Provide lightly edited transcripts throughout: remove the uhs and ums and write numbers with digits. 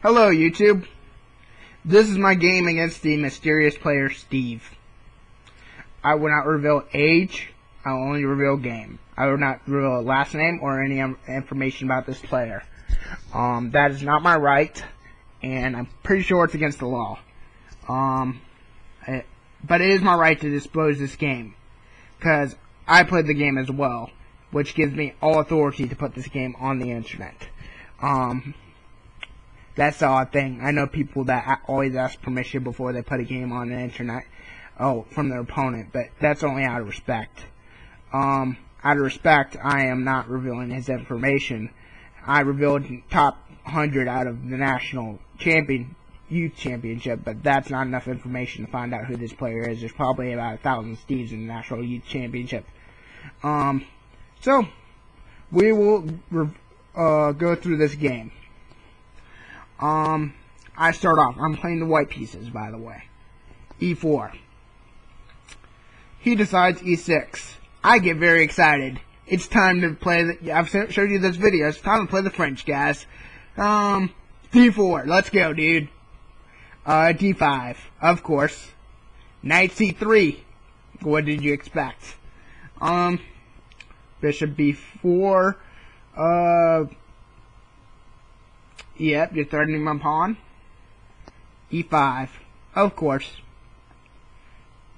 Hello, YouTube. This is my game against the mysterious player, Steve. I will not reveal age. I will only reveal game. I will not reveal last name or any information about this player. That is not my right, and I'm pretty sure it's against the law. But it is my right to disclose this game, because I played the game as well, which gives me all authority to put this game on the internet. That's the odd thing. I know people that always ask permission before they put a game on the internet. From their opponent, but that's only out of respect. Out of respect, I am not revealing his information. I revealed top 100 out of the national youth championship, but that's not enough information to find out who this player is. There's probably about 1,000 Steves in the national youth championship. So we will go through this game. I start off. I'm playing the white pieces, by the way. E4. He decides E6. I get very excited. It's time to play I've showed you this video. It's time to play the French, guys. D4. Let's go, dude. D5. Of course. Knight C3. What did you expect? Bishop B4. Yep, you're threatening my pawn. E5. Of course.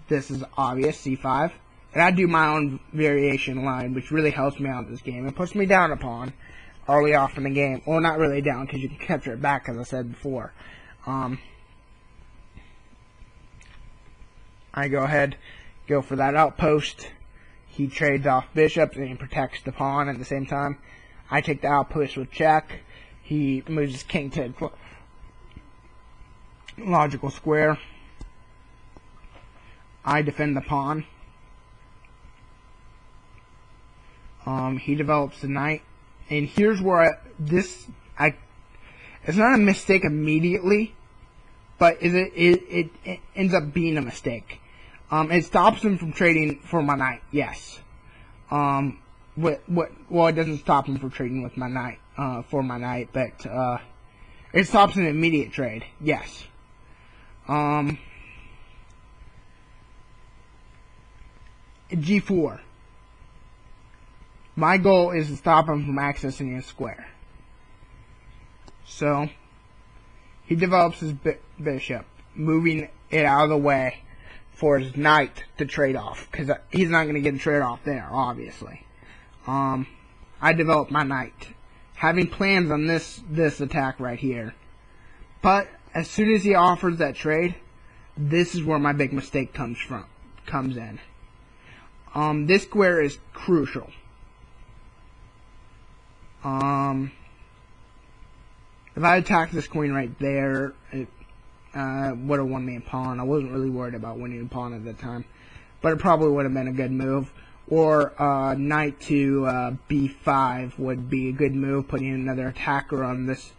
This is obvious, C5. And I do my own variation line, which really helps me out in this game. It puts me down a pawn early off in the game. Well, not really down, because you can capture it back, as I said before. I go ahead, go for that outpost. He trades off bishops, and he protects the pawn at the same time. I take the outpost with check. He moves his king to logical square. I defend the pawn. He develops the knight, and here's where it's not a mistake immediately, but it ends up being a mistake. It stops him from trading for my knight. Yes. Well, it doesn't stop him from trading with my knight for my knight, but it stops an immediate trade. Yes. G4. My goal is to stop him from accessing his square. So, he develops his bishop, moving it out of the way for his knight to trade off, because he's not going to get a trade off there, obviously. I develop my knight, having plans on this attack right here. But as soon as he offers that trade, this is where my big mistake comes in. This square is crucial. If I attacked this queen right there, it would have won me a pawn. I wasn't really worried about winning a pawn at the time, but it probably would have been a good move. Or knight to B5 would be a good move, putting another attacker on this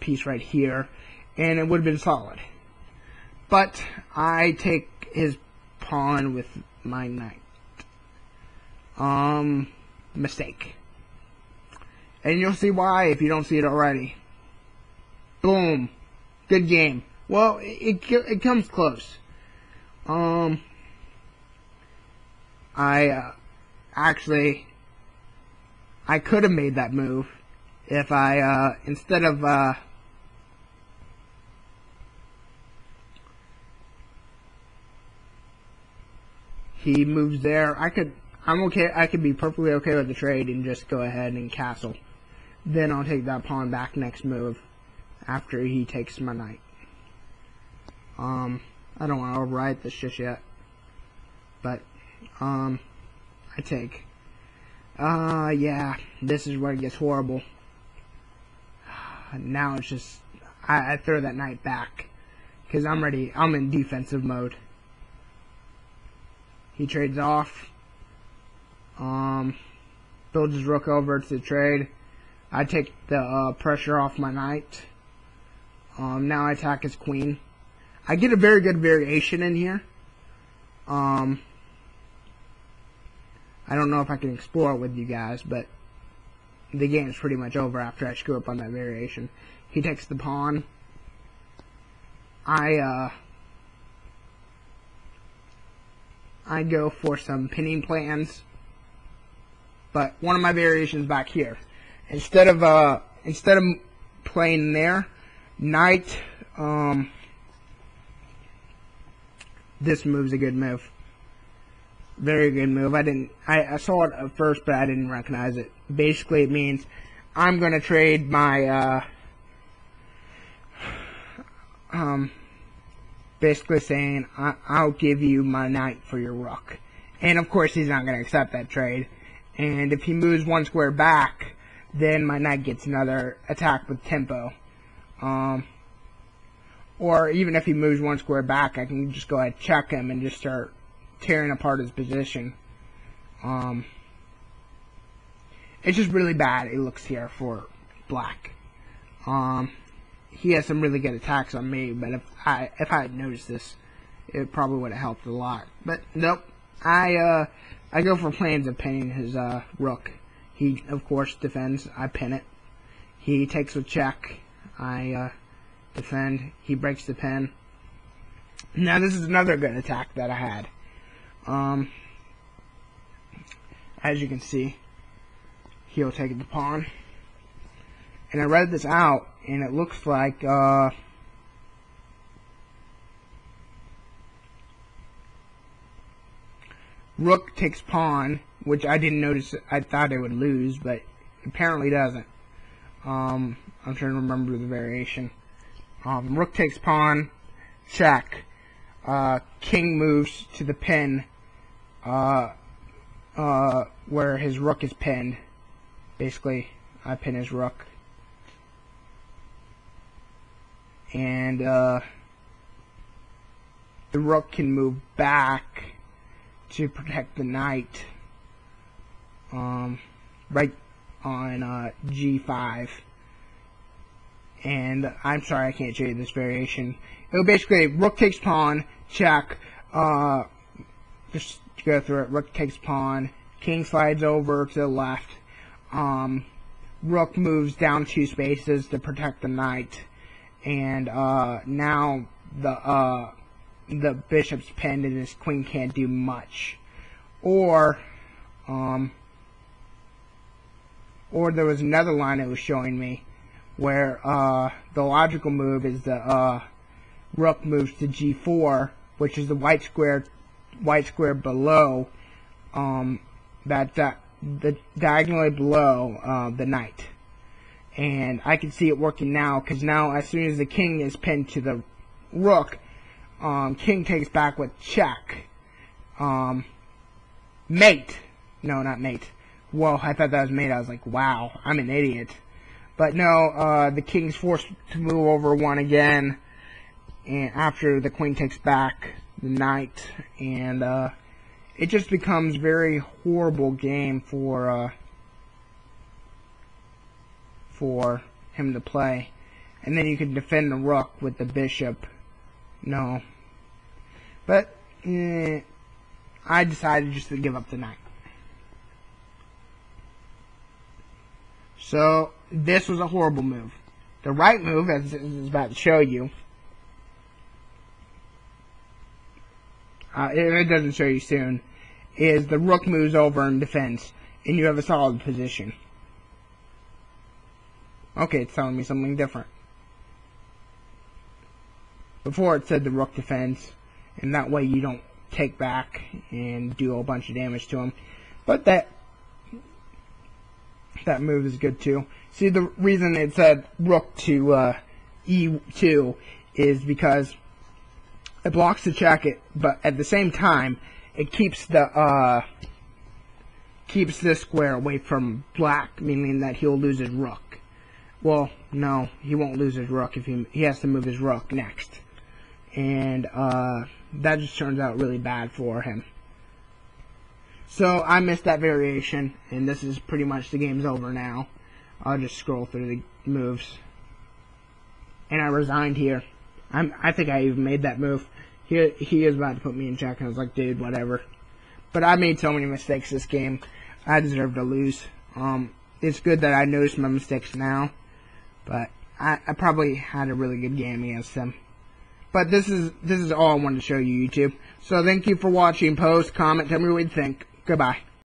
piece right here, and it would have been solid. But I take his pawn with my knight. Mistake. And you'll see why if you don't see it already. Boom. Good game. Well, it comes close. Actually, I could have made that move if I, instead of, he moves there. I'm okay. I could be perfectly okay with the trade and just go ahead and castle. Then I'll take that pawn back next move after he takes my knight. I don't want to overwrite this just yet, but I take. Yeah, this is where it gets horrible. Now it's just I throw that knight back because I'm ready. I'm in defensive mode. He trades off. Builds his rook over to the trade. I take the pressure off my knight. Now I attack his queen. I get a very good variation in here. I don't know if I can explore it with you guys, but the game's pretty much over after I screw up on that variation. He takes the pawn. I go for some pinning plans, but one of my variations back here. Instead of playing there, knight. This move's a good move. Very good move. I saw it at first, but I didn't recognize it. Basically, it means I'm gonna trade my basically saying I'll give you my knight for your rook. And of course he's not going to accept that trade. And if he moves one square back, then my knight gets another attack with tempo. Or even if he moves one square back, I can just go ahead and check him and just start tearing apart his position. It's just really bad, it looks here, for black. He has some really good attacks on me, but if I had noticed this, it probably would have helped a lot. But nope, I go for plans of pinning his rook. He of course defends. I pin it. He takes a check. I defend. He breaks the pin. Now this is another good attack that I had. As you can see, he'll take the pawn. And I read this out, and it looks like rook takes pawn, which I didn't notice. I thought it would lose, but apparently doesn't. I'm trying to remember the variation. Rook takes pawn, check. King moves to the pin, where his rook is pinned. Basically, I pin his rook. And the rook can move back to protect the knight, right on g5. And I'm sorry I can't show you this variation. It'll basically rook takes pawn, check. Just to go through it. Rook takes pawn, king slides over to the left. Rook moves down 2 spaces to protect the knight. And now the bishop's pinned and his queen can't do much. Or there was another line it was showing me where the logical move is the rook moves to g4, which is the white square below the diagonally below the knight. And I can see it working now, because now as soon as the king is pinned to the rook, king takes back with check. Mate. No, not mate. Whoa, I thought that was mate. I was like, wow, I'm an idiot. But no, the king's forced to move over one again, and after the queen takes back the knight, and it just becomes very horrible game for him to play. And then you can defend the rook with the bishop. No. But I decided just to give up the knight. So this was a horrible move. The right move, as I was about to show you, it doesn't show you soon, is the rook moves over and defends, and you have a solid position. Okay, it's telling me something different. Before it said the rook defends, and that way you don't take back and do a bunch of damage to him. But that move is good too. See, the reason it said rook to e2 is because it blocks the check, but at the same time it keeps this square away from black, meaning that he'll lose his rook. Well, no, he won't lose his rook if he has to move his rook next. And that just turns out really bad for him. So I missed that variation, and this is pretty much the game's over now. I'll just scroll through the moves. And I resigned here. I think I even made that move. He is about to put me in check, and I was like, dude, whatever. But I made so many mistakes this game. I deserve to lose. it's good that I noticed my mistakes now. But I probably had a really good game against him. But this is all I wanted to show you, YouTube. So thank you for watching. Post, comment, tell me what you think. Goodbye.